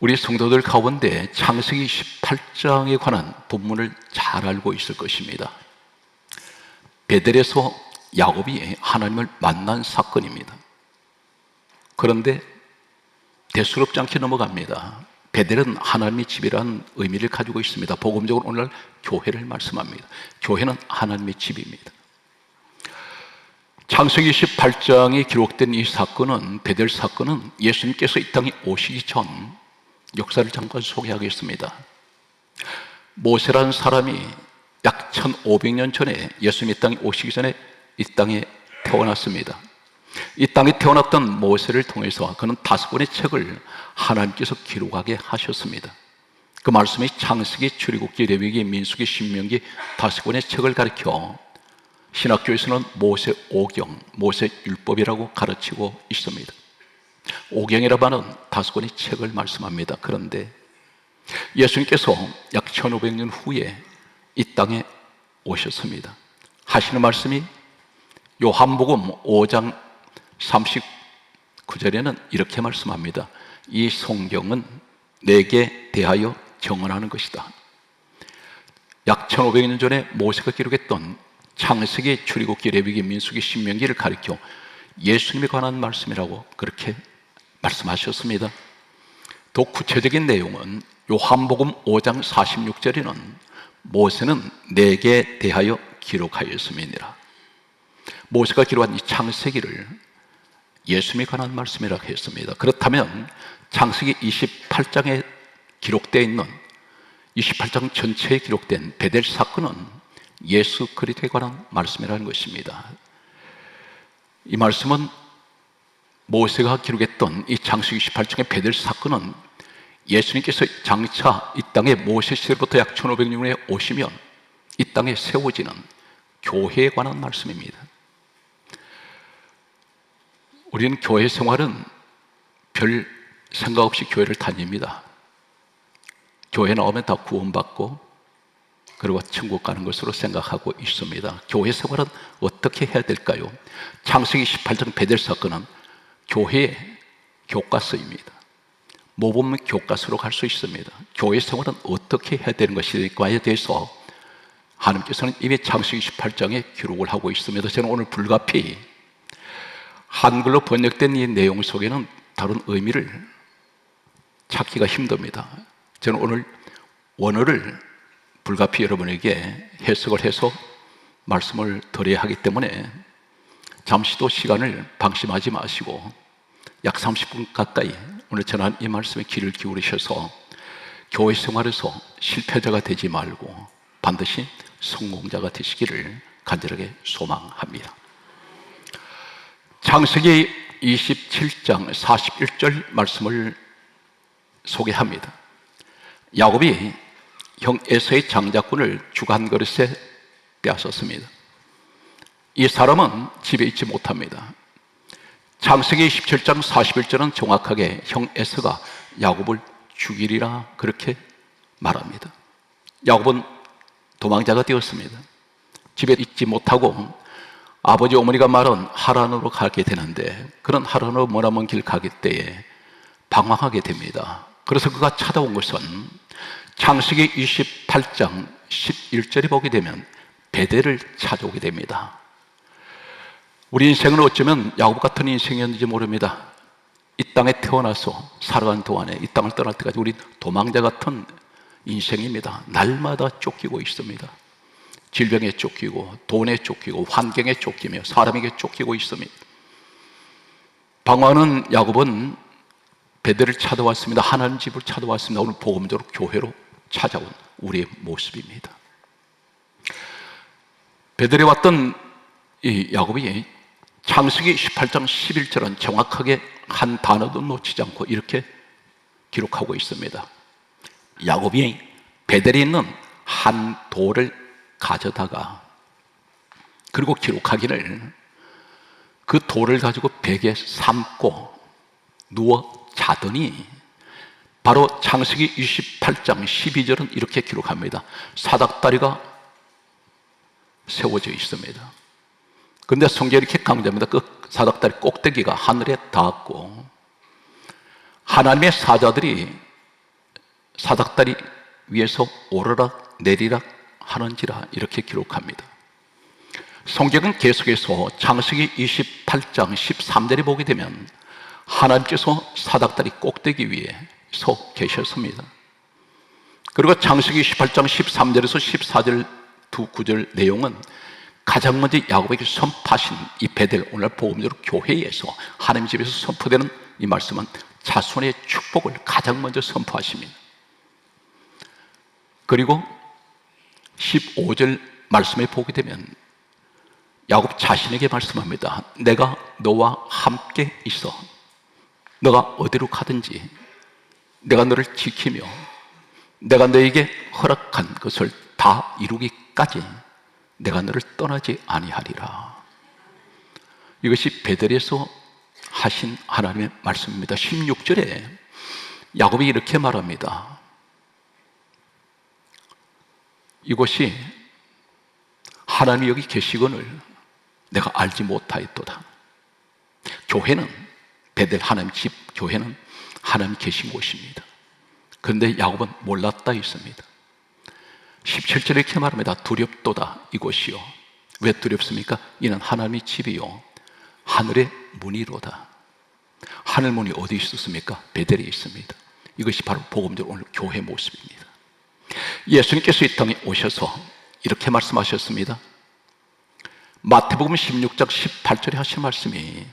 우리 성도들 가운데 창세기 18장에 관한 본문을 잘 알고 있을 것입니다. 베델에서 야곱이 하나님을 만난 사건입니다. 그런데 대수롭지 않게 넘어갑니다. 베델은 하나님의 집이라는 의미를 가지고 있습니다. 복음적으로 오늘날 교회를 말씀합니다. 교회는 하나님의 집입니다. 창세기 18장에 기록된 이 사건은, 베델 사건은 예수님께서 이 땅에 오시기 전 역사를 잠깐 소개하겠습니다. 모세라는 사람이 약 1500년 전에 예수님이 이 땅에 오시기 전에 이 땅에 태어났습니다. 이 땅에 태어났던 모세를 통해서 그는 5권의 책을 하나님께서 기록하게 하셨습니다. 그 말씀이 창세기, 출애굽기, 레위기, 민수기, 신명기 5권의 책을 가리켜 신학교에서는 모세 오경, 모세 율법이라고 가르치고 있습니다. 오경이라고 하는 5권의 책을 말씀합니다. 그런데 예수님께서 약 1500년 후에 이 땅에 오셨습니다. 하시는 말씀이 요한복음 5장 39절에는 이렇게 말씀합니다. 이 성경은 내게 대하여 증언하는 것이다. 약 1500년 전에 모세가 기록했던 창세기, 출애굽기, 레위기, 민수기, 신명기를 가리켜 예수님에 관한 말씀이라고 그렇게 말씀하셨습니다. 더 구체적인 내용은 요한복음 5장 46절에는 모세는 내게 대하여 기록하였음이니라. 모세가 기록한 이 창세기를 예수님에 관한 말씀이라고 했습니다. 그렇다면 창세기 28장에 기록되어 있는 28장 전체에 기록된 베델 사건은 예수 그리스도에 관한 말씀이라는 것입니다. 이 말씀은 모세가 기록했던 이 창세기 28장의 베델 사건은 예수님께서 장차 이 땅에 모세 시대부터 약 1500년 후에 오시면 이 땅에 세워지는 교회에 관한 말씀입니다. 우리는 교회 생활은 별 생각 없이 교회를 다닙니다. 교회 나오면 다 구원받고 그리고 천국 가는 것으로 생각하고 있습니다. 교회 생활은 어떻게 해야 될까요? 창세기 18장 베델 사건은 교회의 교과서입니다. 모범 교과서로 갈 수 있습니다. 교회 생활은 어떻게 해야 되는 것일까에 대해서 하나님께서는 이미 창세기 18장에 기록을 하고 있습니다. 저는 오늘 불가피 한글로 번역된 이 내용 속에는 다른 의미를 찾기가 힘듭니다. 저는 오늘 원어를 불가피 여러분에게 해석을 해서 말씀을 드려야 하기 때문에 잠시도 시간을 방심하지 마시고 약 30분 가까이 오늘 전한 이 말씀에 귀를 기울이셔서 교회 생활에서 실패자가 되지 말고 반드시 성공자가 되시기를 간절하게 소망합니다. 창세기 27장 41절 말씀을 소개합니다. 야곱이 형 에서의 장자권을 주가 한 그릇에 빼앗았습니다. 이 사람은 집에 있지 못합니다. 창세기 17장 41절은 정확하게 형 에서가 야곱을 죽이리라 그렇게 말합니다. 야곱은 도망자가 되었습니다. 집에 있지 못하고 아버지 어머니가 말한 하란으로 가게 되는데 그런 하란으로 머나먼 길 가기 때에 방황하게 됩니다. 그래서 그가 찾아온 것은 창세기 28장 11절에 보게 되면 베델을 찾아오게 됩니다. 우리 인생은 어쩌면 야곱 같은 인생이었는지 모릅니다. 이 땅에 태어나서 살아가는 동안에 이 땅을 떠날 때까지 우리 도망자 같은 인생입니다. 날마다 쫓기고 있습니다. 질병에 쫓기고 돈에 쫓기고 환경에 쫓기며 사람에게 쫓기고 있습니다. 방황하는 야곱은 베델을 찾아왔습니다. 하나님 집을 찾아왔습니다. 오늘 복음적으로 교회로 찾아온 우리의 모습입니다. 베델에 왔던 이 야곱이 창세기 18장 11절은 정확하게 한 단어도 놓치지 않고 이렇게 기록하고 있습니다. 야곱이 베델에 있는 한 돌을 가져다가 그리고 기록하기를 그 돌을 가지고 벽에 삼고 누워 자더니 바로 창세기 28장 12절은 이렇게 기록합니다. 사닥다리가 세워져 있습니다. 그런데 성경이 이렇게 강조합니다. 그 사닥다리 꼭대기가 하늘에 닿았고 하나님의 사자들이 사닥다리 위에서 오르락 내리락 하는지라 이렇게 기록합니다. 성경은 계속해서 창세기 28장 13절에 보게 되면 하나님께서 사닥다리 꼭대기 위에 서 계셨습니다. 그리고 창세기 28장 13절에서 14절 두 구절 내용은 가장 먼저 야곱에게 선포하신 이 베델, 오늘 복음대로 교회에서 하나님 집에서 선포되는 이 말씀은 자손의 축복을 가장 먼저 선포하십니다. 그리고 15절 말씀에 보게 되면 야곱 자신에게 말씀합니다. 내가 너와 함께 있어. 너가 어디로 가든지 내가 너를 지키며 내가 너에게 허락한 것을 다 이루기까지 내가 너를 떠나지 아니하리라. 이것이 베델에서 하신 하나님의 말씀입니다. 16절에 야곱이 이렇게 말합니다. 이곳이 하나님이 여기 계시거늘 내가 알지 못하였도다. 교회는 베델 하나님 집 교회는 하나님 계신 곳입니다. 그런데 야곱은 몰랐다 있습니다. 17절에 이렇게 말합니다. 두렵도다 이곳이요. 왜 두렵습니까? 이는 하나님의 집이요 하늘의 문이로다. 하늘 문이 어디 있었습니까? 베델에 있습니다. 이것이 바로 복음대로 오늘 교회 모습입니다. 예수님께서 이 땅에 오셔서 이렇게 말씀하셨습니다. 마태복음 16장 18절에 하신 말씀이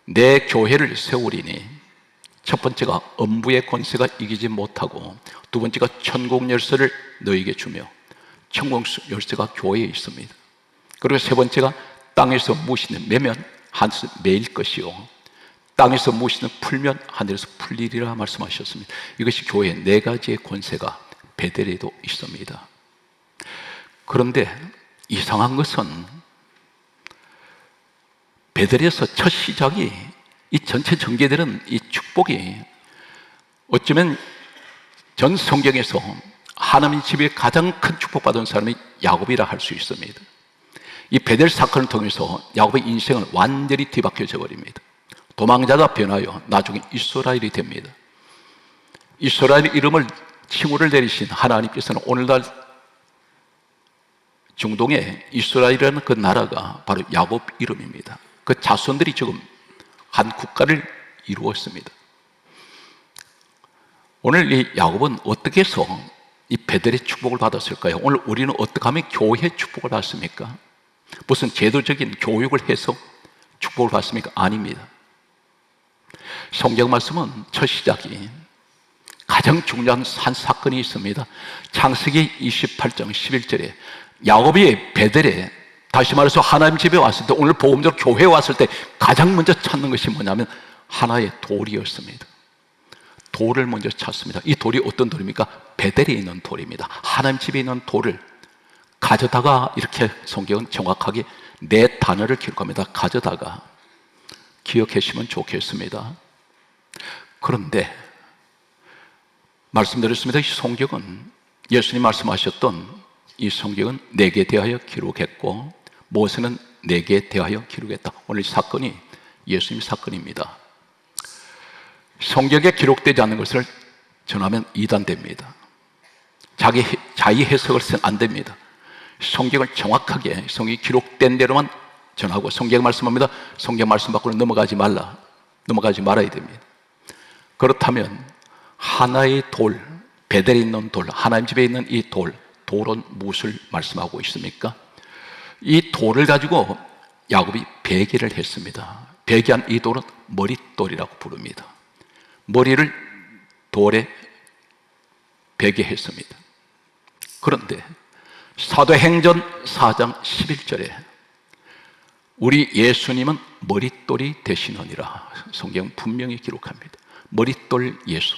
내 교회를 세우리니 첫 번째가 엄부의 권세가 이기지 못하고 두 번째가 천국 열쇠를 너에게 주며 천국 열쇠가 교회에 있습니다. 그리고 세 번째가 땅에서 무시는 매면 하늘에서 매일 것이요 땅에서 무시는 풀면 하늘에서 풀리리라 말씀하셨습니다. 이것이 교회의 네 가지의 권세가 베델에도 있습니다. 그런데 이상한 것은 베델에서 첫 시작이 이 전체 전개되는 이 축복이 어쩌면 전 성경에서 하나님 집에 가장 큰 축복받은 사람이 야곱이라 할 수 있습니다. 이 베델 사건을 통해서 야곱의 인생은 완전히 뒤바뀌어져 버립니다. 도망자가 변하여 나중에 이스라엘이 됩니다. 이스라엘 이름을 칭호를 내리신 하나님께서는 오늘날 중동에 이스라엘이라는 그 나라가 바로 야곱 이름입니다. 그 자손들이 지금 한 국가를 이루었습니다. 오늘 이 야곱은 어떻게 해서 이 베델의 축복을 받았을까요? 오늘 우리는 어떻게 하면 교회의 축복을 받습니까? 무슨 제도적인 교육을 해서 축복을 받습니까? 아닙니다. 성경 말씀은 첫 시작이 가장 중요한 한 사건이 있습니다. 창세기 28장 11절에 야곱이 베델에 다시 말해서 하나님 집에 왔을 때 오늘 복음대로 교회에 왔을 때 가장 먼저 찾는 것이 뭐냐면 하나의 돌이었습니다. 돌을 먼저 찾습니다. 이 돌이 어떤 돌입니까? 베델에 있는 돌입니다. 하나님 집에 있는 돌을 가져다가 이렇게 성경은 정확하게 네 단어를 기록합니다. 가져다가 기억하시면 좋겠습니다. 그런데 말씀드렸습니다. 이 성경은 예수님 말씀하셨던 이 성경은 내게 대하여 기록했고 모세는 내게 대하여 기록했다. 오늘 이 사건이 예수님 사건입니다. 성경에 기록되지 않는 것을 전하면 이단됩니다. 자기 해석을 쓰면 안 됩니다. 성경을 정확하게 성경이 기록된 대로만 전하고 성경 말씀합니다. 성경 말씀 밖으로 넘어가지 말아야 됩니다. 그렇다면 하나의 돌, 베델에 있는 돌, 하나님 집에 있는 이 돌은 무엇을 말씀하고 있습니까? 이 돌을 가지고 야곱이 베개를 했습니다. 베개한 이 돌은 머릿돌이라고 부릅니다. 머리를 돌에 베개했습니다. 그런데 사도행전 4장 11절에 우리 예수님은 머릿돌이 되시느니라 성경은 분명히 기록합니다. 머릿돌 예수.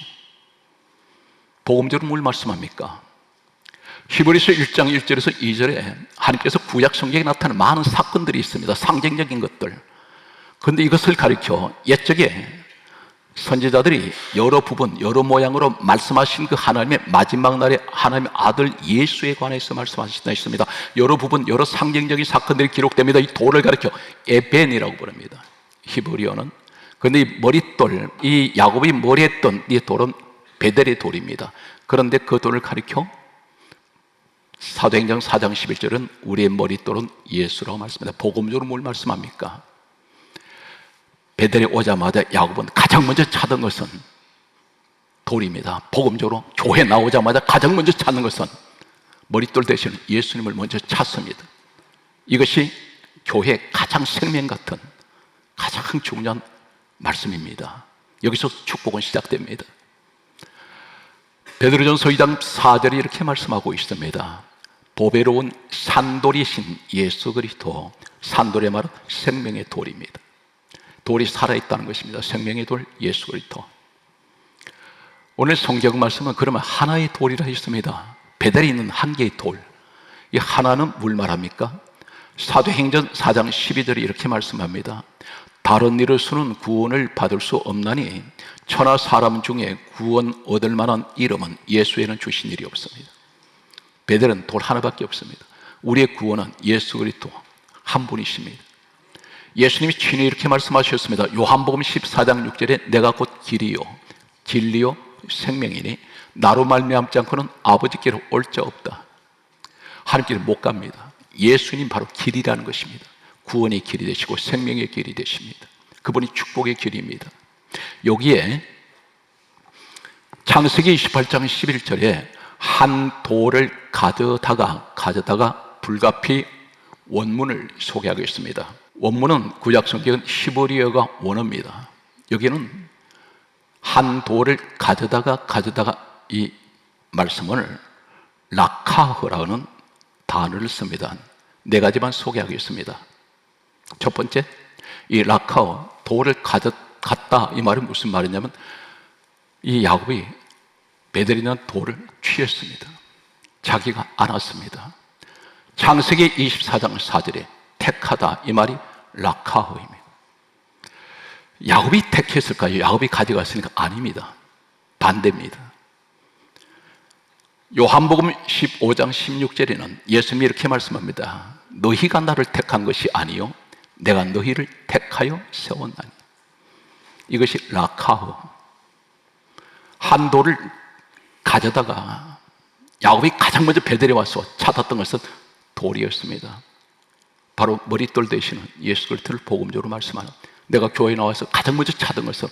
복음대로 뭘 말씀합니까? 히브리서 1장 1절에서 2절에 하나님께서 구약 성경에 나타나는 많은 사건들이 있습니다. 상징적인 것들. 그런데 이것을 가리켜 옛적에 선지자들이 여러 부분, 여러 모양으로 말씀하신 그 하나님의 마지막 날에 하나님의 아들 예수에 관해서 말씀하신다 했습니다. 여러 부분, 여러 상징적인 사건들이 기록됩니다. 이 돌을 가리켜 에벤이라고 부릅니다. 히브리어는. 그런데 이 머릿돌, 이 야곱이 머리했던 이 돌은 베델의 돌입니다. 그런데 그 돌을 가리켜 사도행전 4장 11절은 우리의 머릿돌은 예수라고 말씀합니다. 복음적으로 뭘 말씀합니까? 베델에 오자마자 야곱은 가장 먼저 찾은 것은 돌입니다. 복음적으로 교회 나오자마자 가장 먼저 찾는 것은 머릿돌 대신 예수님을 먼저 찾습니다. 이것이 교회의 가장 생명 같은 가장 중요한 말씀입니다. 여기서 축복은 시작됩니다. 베드로전서 2장 4절이 이렇게 말씀하고 있습니다. 보배로운 산돌이신 예수 그리스도, 산돌의 말은 생명의 돌입니다. 돌이 살아있다는 것입니다. 생명의 돌 예수 그리스도. 오늘 성경 말씀은 그러면 하나의 돌이라 했습니다. 베델에 있는 한 개의 돌. 이 하나는 뭘 말합니까? 사도행전 4장 12절이 이렇게 말씀합니다. 다른 이로서는 구원을 받을 수 없나니 천하 사람 중에 구원 얻을 만한 이름은 예수에는 주신 일이 없습니다. 베델은 돌 하나밖에 없습니다. 우리의 구원은 예수 그리스도 한 분이십니다. 예수님이 친히 이렇게 말씀하셨습니다. 요한복음 14장 6절에 내가 곧 길이요 진리요 생명이니 나로 말미암지 않고는 아버지께로 올 자 없다. 하나님께로 못 갑니다. 예수님 바로 길이라는 것입니다. 구원의 길이 되시고 생명의 길이 되십니다. 그분이 축복의 길입니다. 여기에 창세기 28장 11절에 한 돌을 가져다가 불가피 원문을 소개하겠습니다. 원문은 구약 성경은 히브리어가 원어입니다. 여기는 한 돌을 가져다가 이 말씀을 라카흐라는 단어를 씁니다. 네 가지만 소개하겠습니다. 첫 번째, 이 라카흐, 돌을 갖다, 이 말은 무슨 말이냐면 이 야곱이 베델에 있는 돌을 취했습니다. 자기가 안았습니다. 창세기 24장 4절에 택하다, 이 말이 라카흐입니다. 야곱이 택했을까요? 야곱이 가져갔으니까 아닙니다. 반대입니다. 요한복음 15장 16절에는 예수님이 이렇게 말씀합니다. 너희가 나를 택한 것이 아니요 내가 너희를 택하여 세웠나니. 이것이 라카흐. 한 돌을 가져다가 야곱이 가장 먼저 베델에 와서 찾았던 것은 돌이었습니다. 바로 머릿돌 되시는 예수 그리스도를 복음적으로 말씀하는, 내가 교회에 나와서 가장 먼저 찾은 것은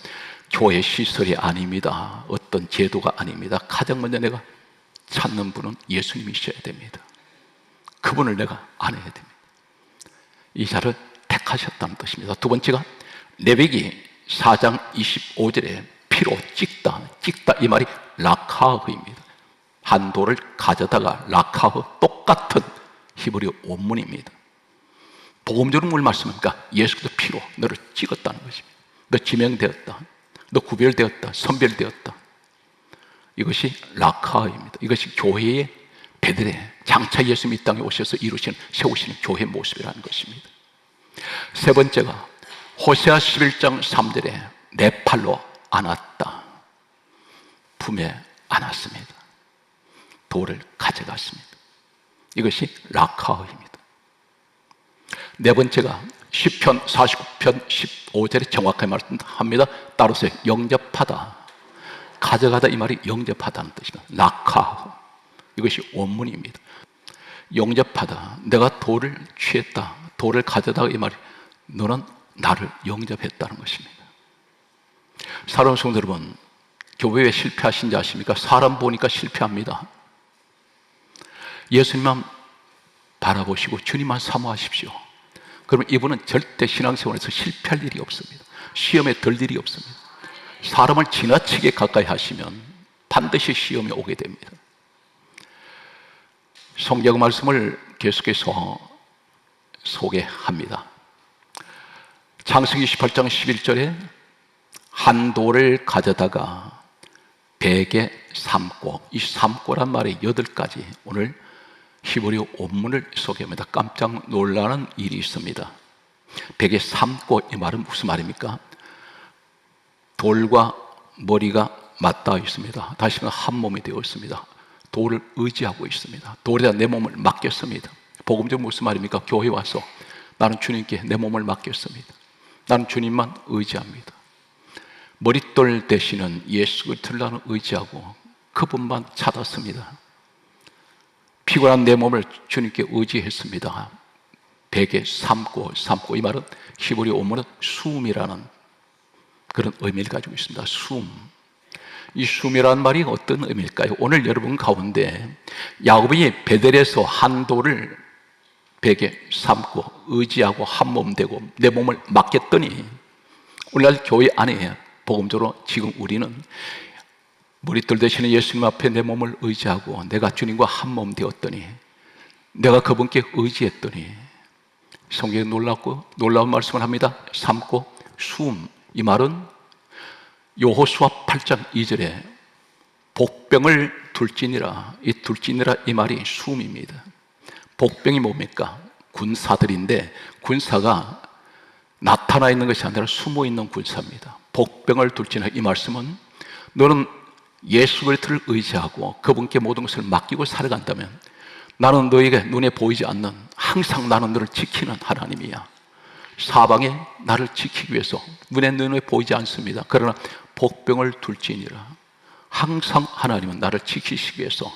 교회 시설이 아닙니다. 어떤 제도가 아닙니다. 가장 먼저 내가 찾는 분은 예수님이셔야 됩니다. 그분을 내가 안아야 됩니다. 이 자를 택하셨다는 뜻입니다. 두 번째가 레위기 4장 25절에 피로 찍다 이 말이 라카흐입니다. 한 돌을 가져다가 라카흐, 똑같은 히브리 원문입니다. 복음적으로 뭘 말씀합니까? 예수 그리스도 피로 너를 찍었다는 것입니다. 너 지명되었다, 너 구별되었다, 선별되었다. 이것이 라카입니다. 이것이 교회의 베델에 장차 예수님이 이 땅에 오셔서 세우시는 교회의 모습이라는 것입니다. 세 번째가 호세아 11장 3절에 내 팔로 안았다, 품에 안았습니다. 돌을 가져갔습니다. 이것이 라카입니다. 네 번째가 시편 49편 15절에 정확하게 말씀합니다. 따로서 영접하다, 가져가다, 이 말이 영접하다는 뜻입니다. 라카, 이것이 원문입니다. 영접하다, 내가 돌을 취했다, 돌을 가져다가, 이 말이 너는 나를 영접했다는 것입니다. 사랑하는 성도 여러분, 교회에 실패하신지 아십니까? 사람 보니까 실패합니다. 예수님만 바라보시고 주님만 사모하십시오. 그러면 이분은 절대 신앙생활에서 실패할 일이 없습니다. 시험에 들 일이 없습니다. 사람을 지나치게 가까이 하시면 반드시 시험이 오게 됩니다. 성경 말씀을 계속해서 소개합니다. 창세기 28장 11절에 한 돌을 가져다가 베개 삼고, 이 삼고란 말이 8가지 오늘 히브리 원문을 소개합니다. 깜짝 놀라는 일이 있습니다. 베개 삼고, 이 말은 무슨 말입니까? 돌과 머리가 맞닿아 있습니다. 다시 말해 한 몸이 되어 있습니다. 돌을 의지하고 있습니다. 돌에다 내 몸을 맡겼습니다. 복음적 무슨 말입니까? 교회 와서 나는 주님께 내 몸을 맡겼습니다. 나는 주님만 의지합니다. 머릿돌 되시는 예수 그리스도를 나는 의지하고 그분만 찾았습니다. 피곤한 내 몸을 주님께 의지했습니다. 베개 삼고 이 말은 히브리 원문은 숨이라는 그런 의미를 가지고 있습니다. 숨. 이 숨이라는 말이 어떤 의미일까요? 오늘 여러분 가운데 야곱이 베델에서 한 돌을 베개 삼고 의지하고 한 몸 되고 내 몸을 맡겼더니 오늘날 교회 안에 복음적으로 지금 우리는 머릿돌 되시는 예수님 앞에 내 몸을 의지하고 내가 주님과 한 몸 되었더니 내가 그분께 의지했더니 성경에 놀라운 말씀을 합니다. 삼고 숨. 이 말은 여호수아 8장 2절에 복병을 둘지니라. 이 둘지니라 이 말이 숨입니다. 복병이 뭡니까? 군사들인데 군사가 나타나 있는 것이 아니라 숨어 있는 군사입니다. 복병을 둘지니라 이 말씀은 너는 예수 그리스도를 의지하고 그분께 모든 것을 맡기고 살아간다면 나는 너에게 눈에 보이지 않는 항상 나는 너를 지키는 하나님이야. 사방에 나를 지키기 위해서 눈에 보이지 않습니다. 그러나 복병을 둘지니라. 항상 하나님은 나를 지키시기 위해서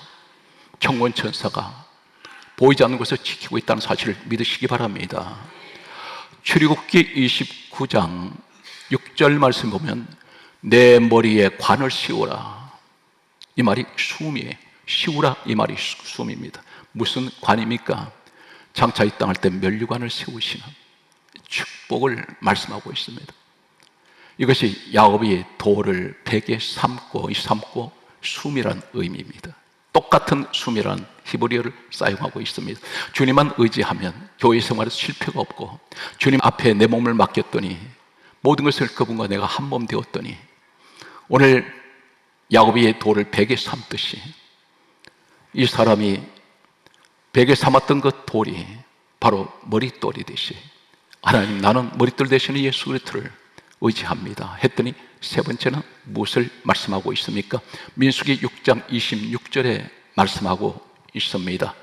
천군천사가 보이지 않는 것을 지키고 있다는 사실을 믿으시기 바랍니다. 출애굽기 29장 6절 말씀 보면 내 머리에 관을 씌우라. 이 말이 숨이에요. 씌우라 이 말이 숨입니다. 무슨 관입니까? 장차 이 땅 할 때 면류관을 세우시는 축복을 말씀하고 있습니다. 이것이 야곱이 돌을 베개 삼고 숨이란 의미입니다. 똑같은 숨이란 히브리어를 사용하고 있습니다. 주님만 의지하면 교회 생활에서 실패가 없고 주님 앞에 내 몸을 맡겼더니 모든 것을 그분과 내가 한 몸 되었더니 오늘 야곱이 돌을 베개 삼듯이 이 사람이 베개 삼았던 그 돌이 바로 머릿돌이 되시 하나님 나는 머릿돌 되시는 예수 그리스도를 의지합니다 했더니 세 번째는 무엇을 말씀하고 있습니까? 민수기 6장 26절에 말씀하고 있습니다.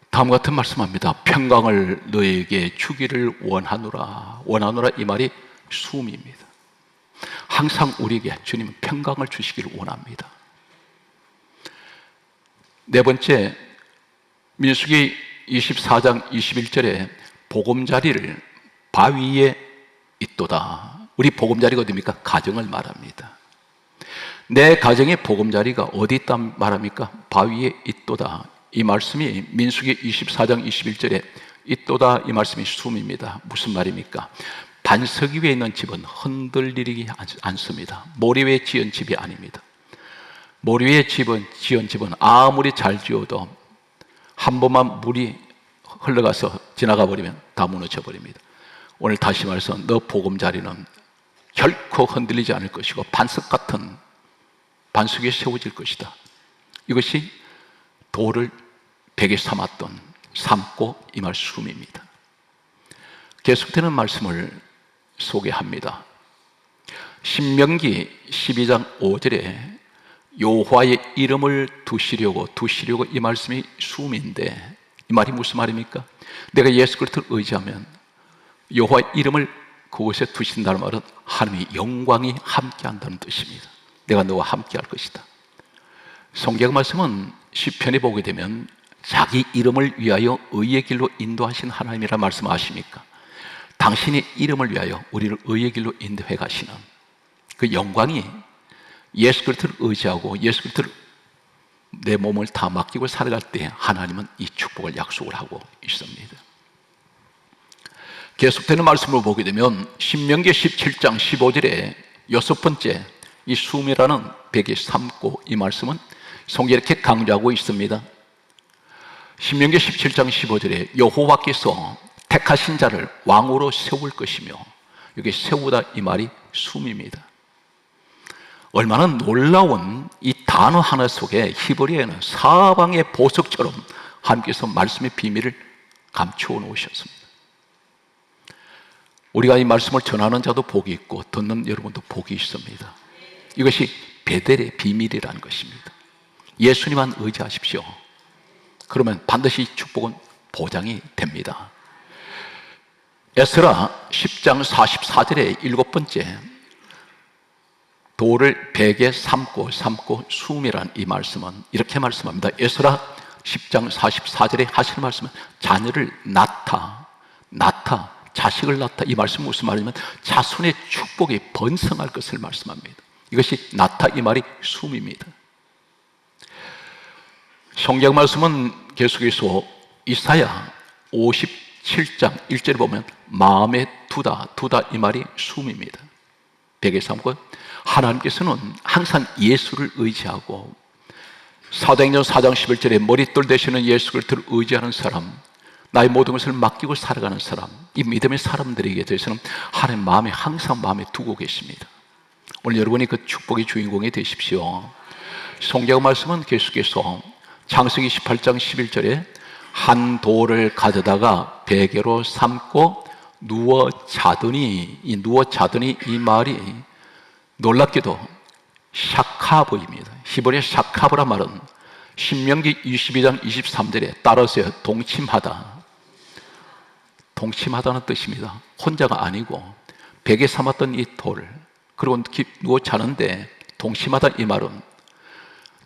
다음과 같은 말씀합니다. 평강을 너에게 주기를 원하노라. 원하노라 이 말이 숨입니다. 항상 우리에게 주님은 평강을 주시기를 원합니다. 네 번째 민수기 24장 21절에 보금자리를 바위에 있도다. 우리 보금자리가 어디입니까? 가정을 말합니다. 내 가정의 보금자리가 어디 있다 말합니까? 바위에 있도다. 이 말씀이 민수기 24장 21절에 있도다 이 말씀이 숨입니다. 무슨 말입니까? 반석 위에 있는 집은 흔들리지 않습니다. 모래 위에 지은 집이 아닙니다. 모래 위에 지은 집은 아무리 잘 지어도 한 번만 물이 흘러가서 지나가 버리면 다 무너져 버립니다. 오늘 다시 말해서 너 보금자리는 결코 흔들리지 않을 것이고 반석 같은 반석 위에 세워질 것이다. 이것이 돌을 베개 삼고 이 말씀입니다. 계속되는 말씀을 소개합니다. 신명기 12장 5절에 여호와의 이름을 두시려고 이 말씀이 숨인데 이 말이 무슨 말입니까? 내가 예수 그리스도를 의지하면 여호와의 이름을 그곳에 두신다는 말은 하나님의 영광이 함께한다는 뜻입니다. 내가 너와 함께할 것이다. 성경 말씀은 시편에 보게 되면 자기 이름을 위하여 의의 길로 인도하신 하나님이라 말씀하십니까? 당신의 이름을 위하여 우리를 의의 길로 인도해 가시는 그 영광이 예수 그리스도를 의지하고 예수 그리스도를 내 몸을 다 맡기고 살아갈 때 하나님은 이 축복을 약속을 하고 있습니다. 계속되는 말씀을 보게 되면 신명기 17장 15절에 여섯 번째 이 숨이라는 베개 삼고 이 말씀은 성경에 이렇게 강조하고 있습니다. 신명기 17장 15절에 여호와께서 택하신 자를 왕으로 세울 것이며 여기 세우다 이 말이 숨입니다. 얼마나 놀라운 이 단어 하나 속에 히브리어에는 사방의 보석처럼 하나님께서 말씀의 비밀을 감추어 놓으셨습니다. 우리가 이 말씀을 전하는 자도 복이 있고 듣는 여러분도 복이 있습니다. 이것이 베델의 비밀이라는 것입니다. 예수님만 의지하십시오. 그러면 반드시 축복은 보장이 됩니다. 에스라 10장 44절에 일곱 번째 돌을 베개 삼고 숨이란 이 말씀은 이렇게 말씀합니다. 에스라 10장 44절에 하시는 말씀은 자녀를 낳다, 자식을 낳다. 이 말씀은 무슨 말이냐면 자손의 축복이 번성할 것을 말씀합니다. 이것이 낳다 이 말이 숨입니다. 성경 말씀은 계속해서 이사야 57장 1절에 보면 마음에 두다 이 말이 숨입니다. 베개 삼고 하나님께서는 항상 예수를 의지하고 사도행전 4장 11절에 머릿돌 되시는 예수 그리스도를 의지하는 사람, 나의 모든 것을 맡기고 살아가는 사람, 이 믿음의 사람들에게 대해서는 하나님 마음에 항상 마음에 두고 계십니다. 오늘 여러분이 그 축복의 주인공이 되십시오. 성경 말씀은 계속해서 창세기 18장 11절에 한 돌을 가져다가 베개로 삼고 누워 자더니 이 말이 놀랍게도 샤카브입니다. 히브리어 샤카브란 말은 신명기 22장 23절에 따라서요 동침하다는 뜻입니다. 혼자가 아니고 베개 삼았던 이 돌, 그리고 누워 자는데 동침하다 이 말은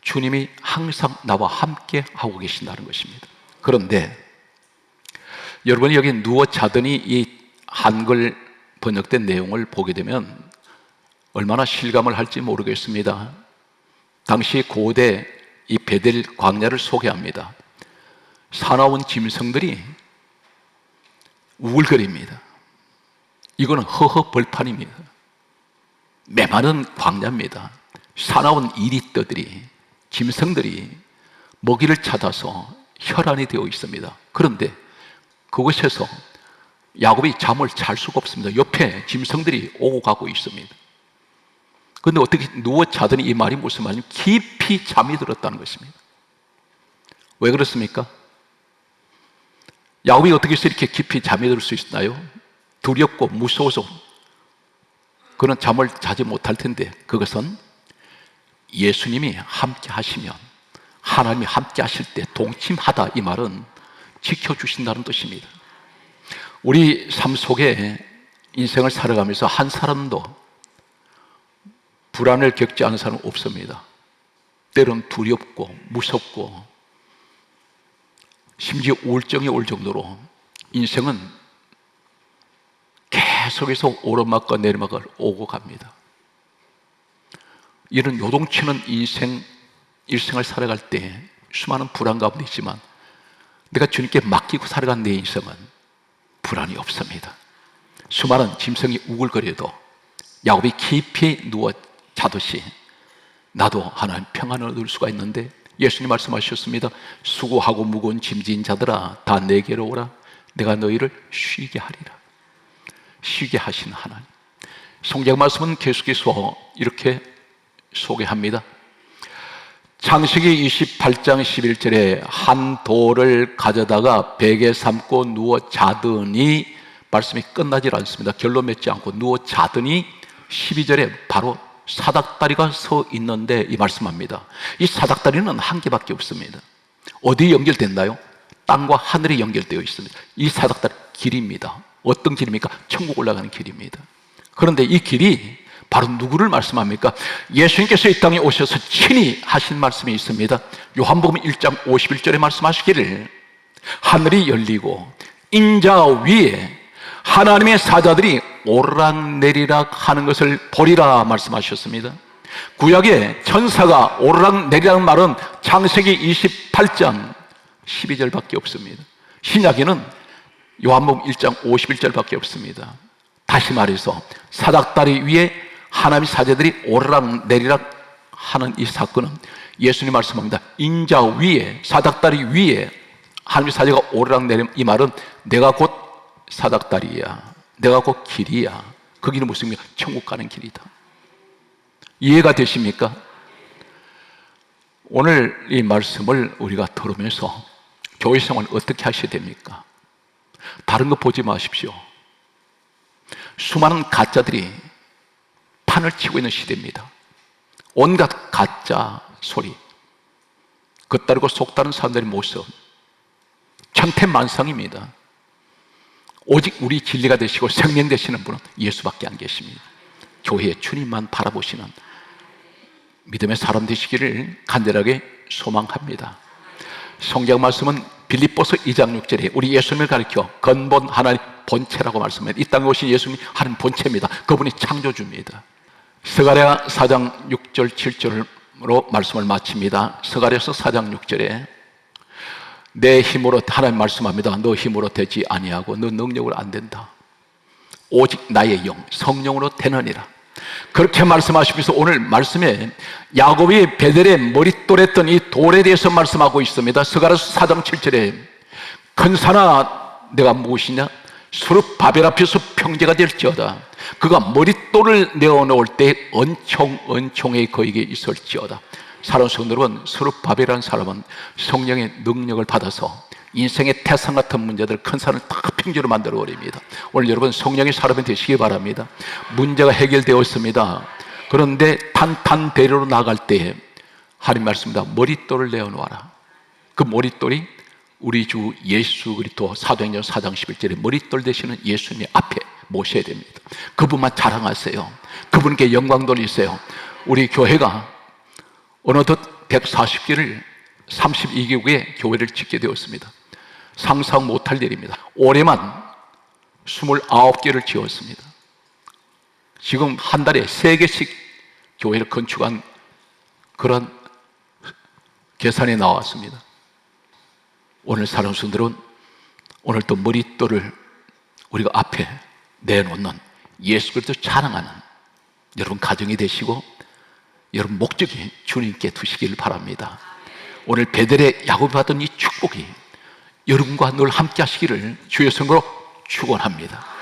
주님이 항상 나와 함께 하고 계신다는 것입니다. 그런데 여러분이 여기 누워 자더니 이 한글 번역된 내용을 보게 되면 얼마나 실감을 할지 모르겠습니다. 당시 고대 이 베델 광야를 소개합니다. 사나운 짐승들이 우글거립니다. 이거는 허허 벌판입니다. 메마른 광야입니다. 사나운 이리떼들이, 짐승들이 먹이를 찾아서 혈안이 되어 있습니다. 그런데 그곳에서 야곱이 잠을 잘 수가 없습니다. 옆에 짐승들이 오고 가고 있습니다. 그런데 어떻게 누워 자더니 이 말이 무슨 말이냐면 깊이 잠이 들었다는 것입니다. 왜 그렇습니까? 야곱이 어떻게 해서 이렇게 깊이 잠이 들 수 있나요? 두렵고 무서워서 그는 잠을 자지 못할 텐데, 그것은 예수님이 함께 하시면, 하나님이 함께 하실 때 동침하다 이 말은 지켜주신다는 뜻입니다. 우리 삶 속에 인생을 살아가면서 한 사람도 불안을 겪지 않은 사람은 없습니다. 때론 두렵고 무섭고 심지어 우울증이 올 정도로 인생은 계속해서 오르막과 내리막을 오고 갑니다. 이런 요동치는 일생을 살아갈 때 수많은 불안 가운데 있지만 내가 주님께 맡기고 살아간 내 인생은 불안이 없습니다. 수많은 짐승이 우글거려도 야곱이 깊이 누워 자듯이 나도 하나님 평안을 얻을 수가 있는데, 예수님 말씀하셨습니다. 수고하고 무거운 짐진 자들아 다 내게로 오라. 내가 너희를 쉬게 하리라. 쉬게 하시는 하나님. 성경 말씀은 계속해서 이렇게 소개합니다. 창세기 28장 11절에 한 돌을 가져다가 베개 삼고 누워 자더니, 말씀이 끝나질 않습니다. 결론 맺지 않고 누워 자더니 12절에 바로 사닥다리가 서 있는데 이 말씀합니다. 이 사닥다리는 한 개밖에 없습니다. 어디에 연결됐나요? 땅과 하늘에 연결되어 있습니다. 이 사닥다리 길입니다. 어떤 길입니까? 천국 올라가는 길입니다. 그런데 이 길이 바로 누구를 말씀합니까? 예수님께서 이 땅에 오셔서 친히 하신 말씀이 있습니다. 요한복음 1장 51절에 말씀하시기를 하늘이 열리고 인자 위에 하나님의 사자들이 오르락내리락 하는 것을 보리라 말씀하셨습니다. 구약에 천사가 오르락내리락 말은 창세기 28장 12절밖에 없습니다. 신약에는 요한복음 1장 51절밖에 없습니다. 다시 말해서 사닥다리 위에 하나님의 사자들이 오르락내리락 하는 이 사건은 예수님 말씀합니다. 인자 위에, 사닥다리 위에 하나님의 사자가 오르락내리락, 이 말은 내가 곧 사닥다리야, 내가 곧 길이야. 그 길은 무슨 길이야? 천국 가는 길이다. 이해가 되십니까? 오늘 이 말씀을 우리가 들으면서 교회 생활 어떻게 하셔야 됩니까? 다른 거 보지 마십시오. 수많은 가짜들이 판을 치고 있는 시대입니다. 온갖 가짜 소리, 겉다르고 속다른 사람들의 모습 천태만상입니다. 오직 우리 진리가 되시고 생명 되시는 분은 예수밖에 안 계십니다. 교회의 주님만 바라보시는 믿음의 사람 되시기를 간절하게 소망합니다. 성경 말씀은 빌립보서 2장 6절에 우리 예수님을 가리켜 근본 하나님 본체라고 말씀합니다. 이 땅에 오신 예수님이 하나님 본체입니다. 그분이 창조주입니다. 스가랴 4장 6절 7절로 말씀을 마칩니다. 스가랴서 4장 6절에 내 힘으로, 하나님 말씀합니다. 너 힘으로 되지 아니하고 너 능력으로 안 된다. 오직 나의 영 성령으로 되느니라. 그렇게 말씀하시면서 오늘 말씀에 야곱이 베델의 머릿돌했던 이 돌에 대해서 말씀하고 있습니다. 스가랴서 4장 7절에 큰 산아 내가 무엇이냐? 수르바벨 앞에서 평제가 될지어다. 그가 머릿돌을 내어놓을 때 은총의 그에게 있을지어다. 사랑하는 성도 여러분, 수르바벨이라는 사람은 성령의 능력을 받아서 인생의 태산 같은 문제들, 큰 산을 다 평지로 만들어 버립니다. 오늘 여러분 성령의 사람이 되시기 바랍니다. 문제가 해결되었습니다. 그런데 탄탄대로로 나갈 때 하나님 말씀입니다. 머릿돌을 내어놓아라. 그 머릿돌이 우리 주 예수 그리스도 사도행전 4장 11절에 머릿돌 되시는 예수님 앞에 모셔야 됩니다. 그분만 자랑하세요. 그분께 영광 돌리세요. 우리 교회가 어느덧 140개를 32개국의 교회를 짓게 되었습니다. 상상 못할 일입니다. 올해만 29개를 지었습니다. 지금 한 달에 3개씩 교회를 건축한 그런 계산이 나왔습니다. 오늘 사랑하는 성도들은 오늘 또 머릿돌을 우리가 앞에 내놓는 예수 그리스도 자랑하는 여러분 가정이 되시고 여러분 목적이 주님께 두시기를 바랍니다. 오늘 베델의 야곱이 받은 이 축복이 여러분과 늘 함께 하시기를 주의 성으로 축원합니다.